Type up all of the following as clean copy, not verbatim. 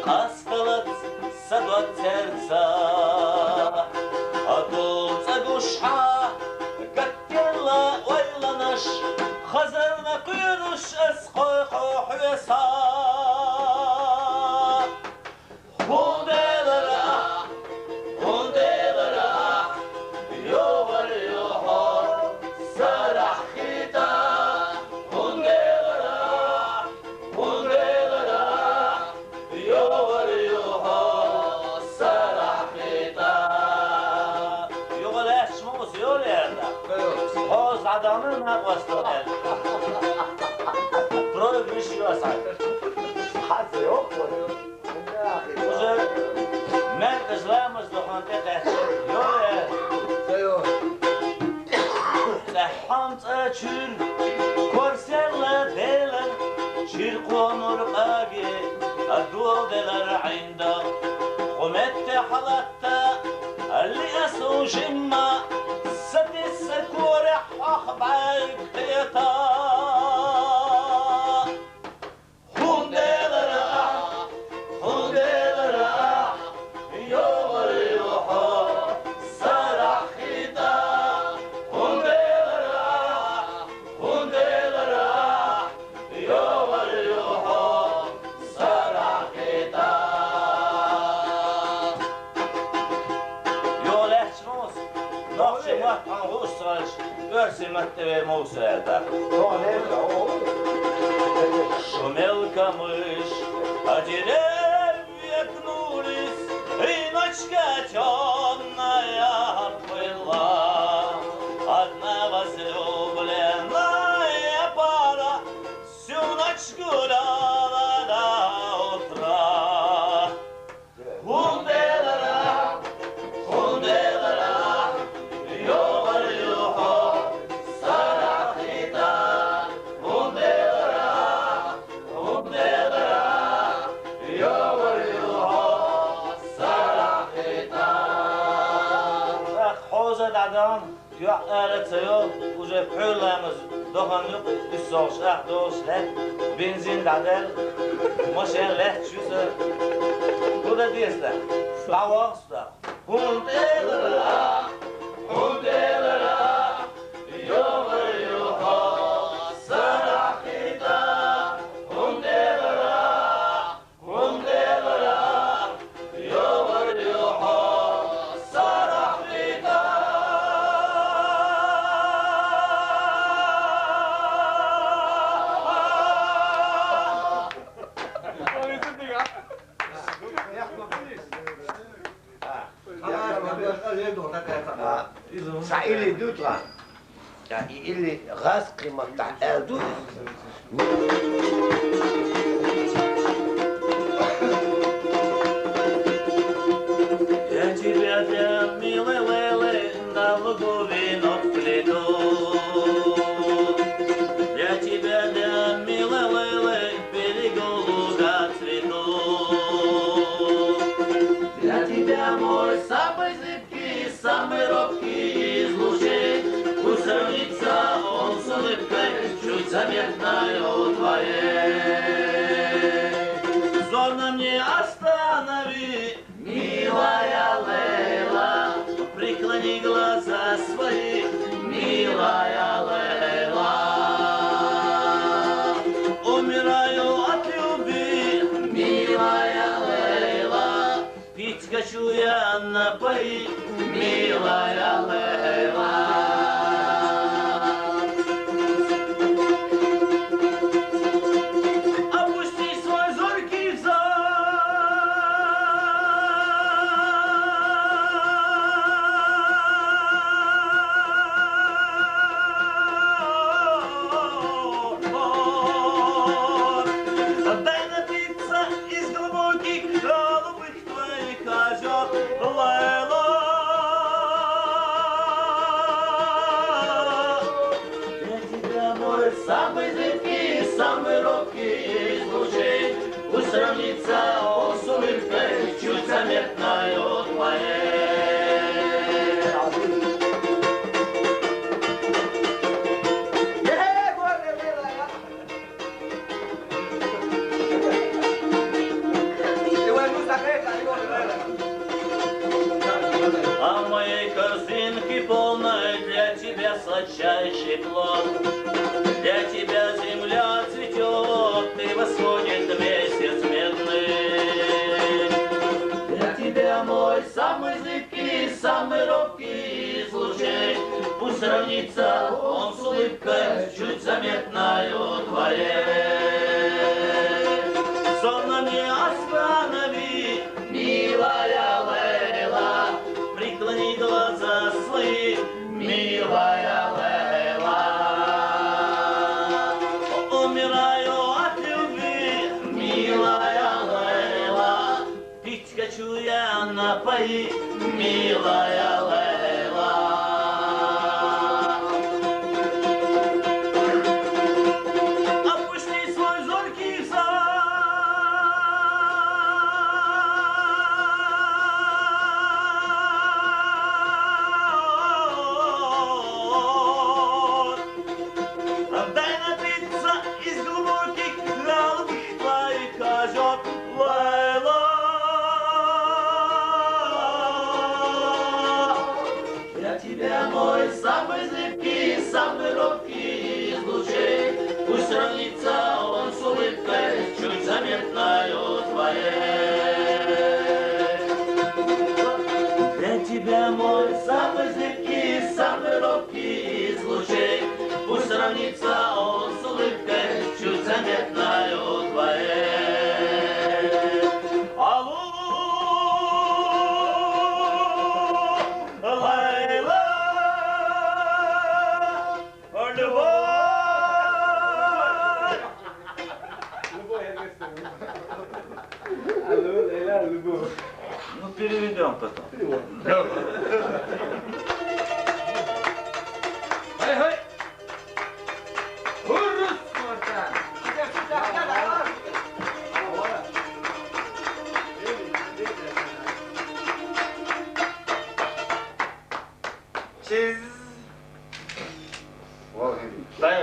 Aspalat sadot serca adamın akvastonel. Troy vışıyorsan. Hadi yok mu? Uzu, men kızlarımız dokante tehcir. Yok ya. Yok. Hamd açır, korserle deler, şirkonur agi, adul deler aynda. Kumette halatta, اللي أسوجما ستس كورح أخبعك تيتا Mertebe Mosra'da. Шумел камыш, а деревья гнулись, и ночка темная была. Одна возлюбленная пара всю ночь гуляла до утра. Yok, уже пöylemiz, dokanlık, üstsoğuşlar, doğuşlar, benzin dadel, moşerler, şüzü. Bu da diyesler, tavuk suda. Hundelera, hundelera, yoğur yuha, sarakita, hundelera, hundelera, yoğur yuha, sarakita. Sa'ili dutra. Ya ili gas qimmat ta erdu. Я тебя милый леле на лугу вино плету. Я тебя милый леле берегу луга цвету. Для тебя мой самый зыбкий, самый робкий из лучей. Усравнится он с улыбкой, чуть заметною твоей. Взор на мне останови, милая Лейла, преклони глаза свои, милая Лейла. Умираю от любви, милая Лейла, пить хочу я напои, милая Лейла. Опусти свой зоркий взор. Дай напиться из глубоких голубых твоих озер, Лейла. Для тебя мой самый зыбкий, самый робкий из лучей. Пусть сравнится он с улыбкой, чуть заметною твоей. А в моей корзинке полной для тебя сладчайший плод. Для тебя земля цветет, и восходит месяц медный. Для тебя мой самый зыбкий, самый робкий из лучей. Пусть сравнится он с улыбкой, чуть заметною твоей. Сон на мне останови, милая Лейла, преклони глаза свои, милая Лейла. хочу я напоить, милая Лейла. Опусти свой зоркий взор, дай напиться из глубоких голубых твоих озер, Лейла. Я тебя, мой самый зыбкий, самый робкий из лучей, пусть сравнится он с улыбкой, чуть заметною твоей. Для тебя, мой самый зыбкий, самый робкий из лучей, пусть сравнится он с улыбкой, чуть заметною твоей. Алло, Лейла, любовь. Алло, Лейла, любовь. Ну, переведем потом. Хай-хай! Урус, Мортан! Cheese. Дай.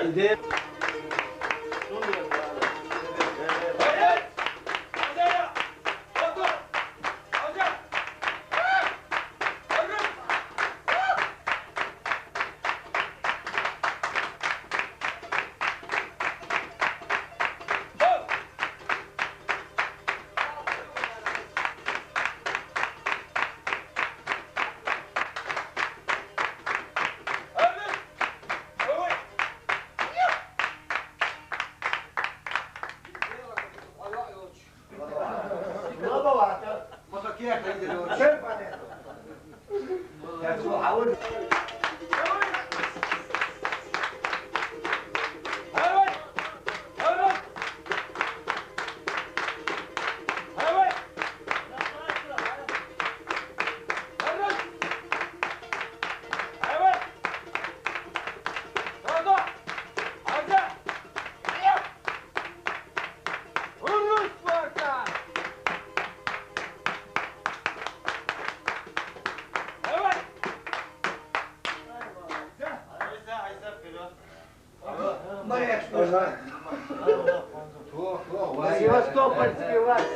Севастопольский вальс.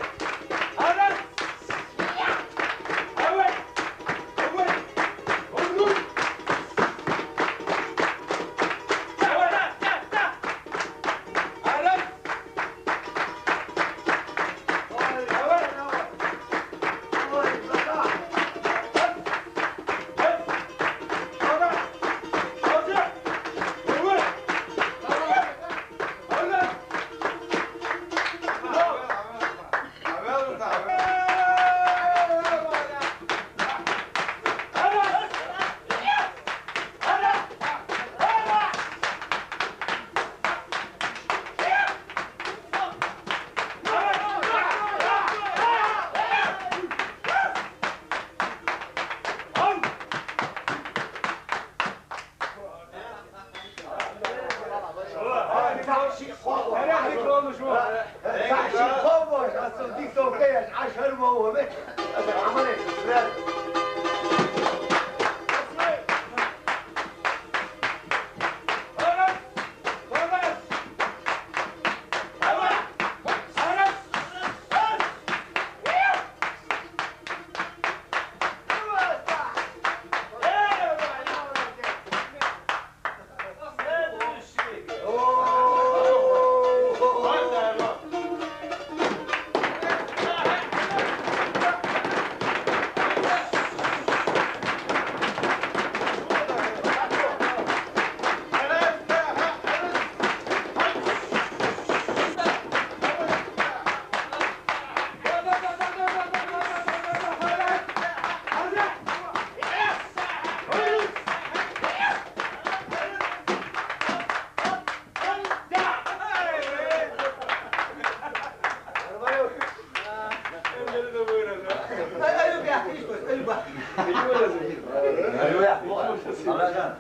ايوه يا اخوان الله جان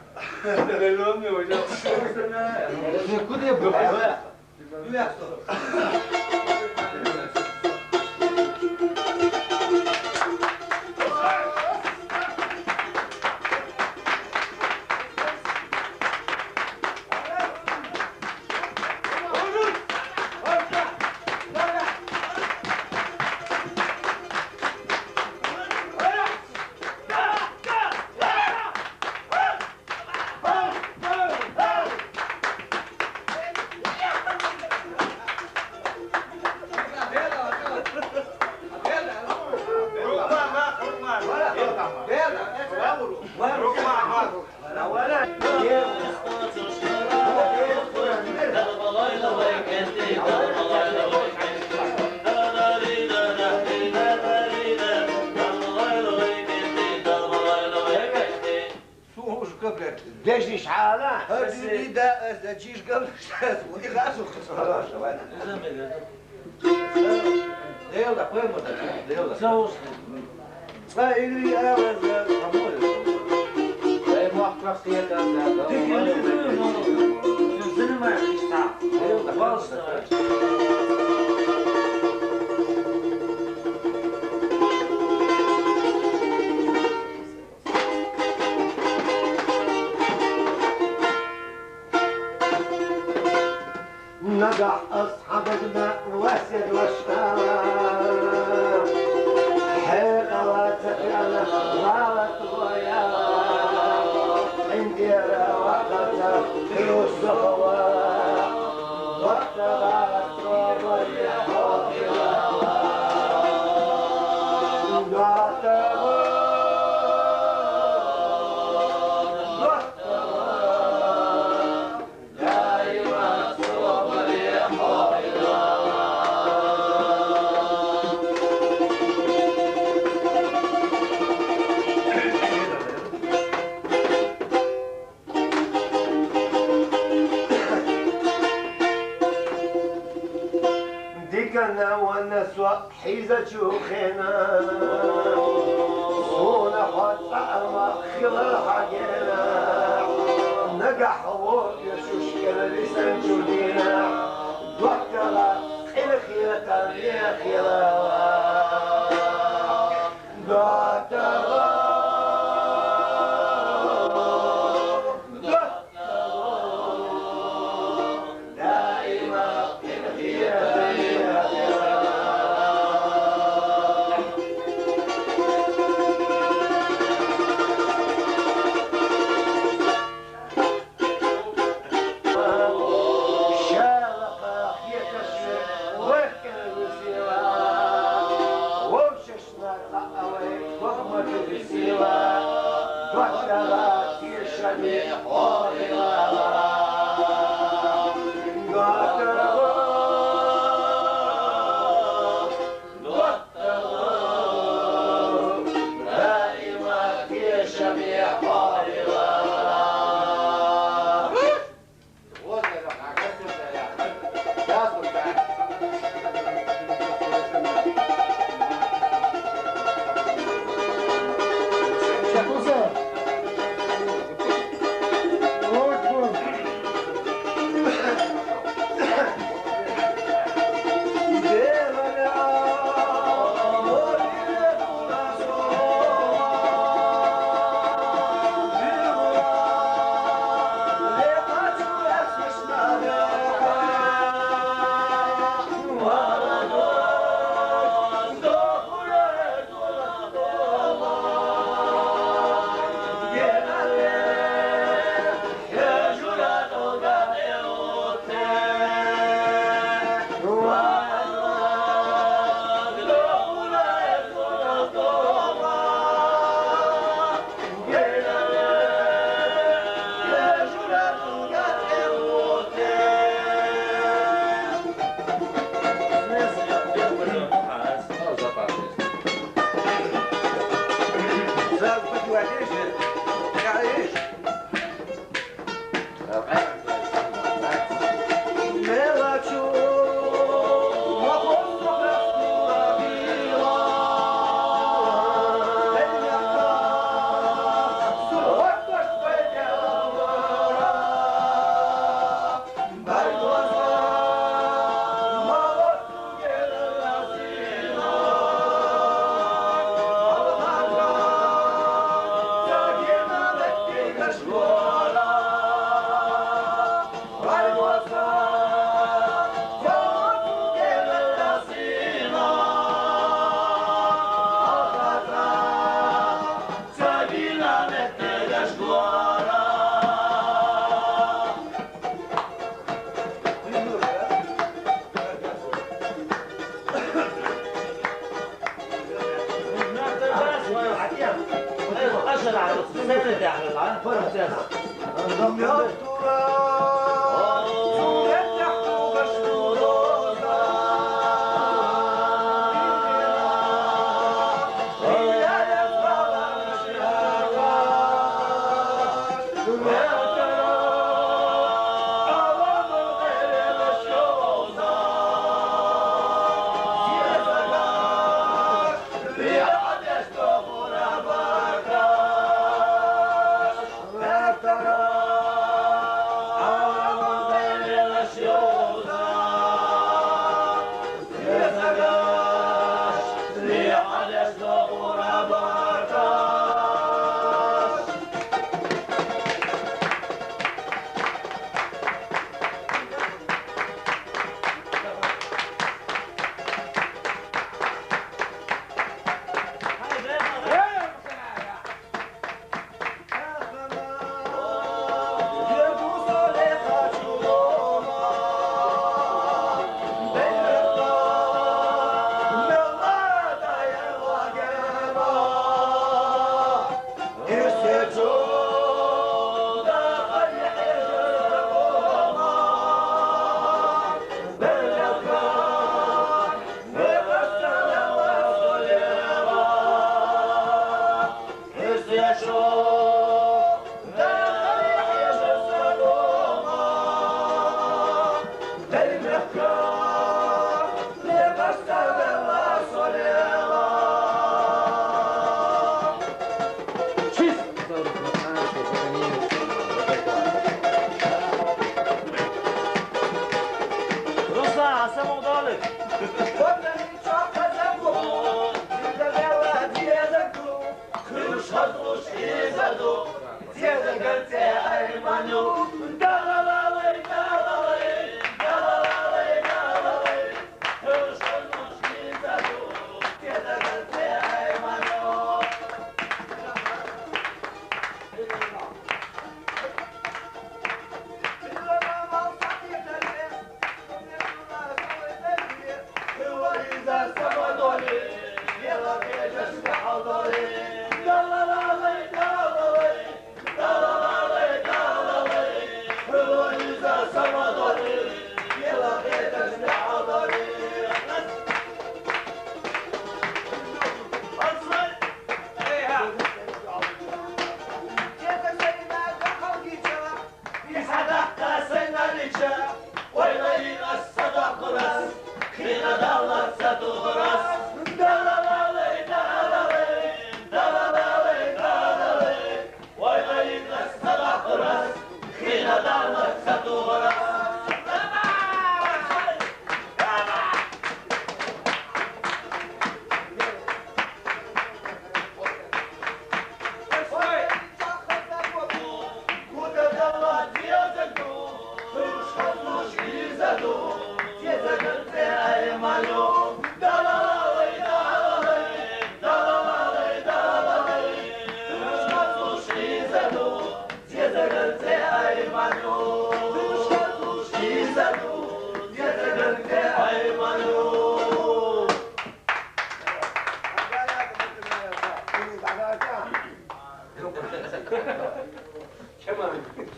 الامي وجاب كنت يبقى ايوه يا ليش شحالة؟ هذه دا تجيش قبل ودي غاسو خلاص يلا وين مدة يلا سوس ما يجري يا ولد ما أحكي الزلمة يشتاق نقع أصحاب الماء واسد والشام حيقة تفعل غارت ويا عندي وقت في الصغوى وقت غارت ويا ديكنا والنسوة حيزة شوخنا صونا حطعما خلال حقنا نقح ويشوش كلا لسان جودينا دوكتلا الخيرة يا خيرا دوكتلا Good. شوية وحكيها أشهر على السنة دي على العالم فرق سياسة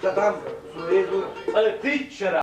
Zadam, Surezu. Ale ty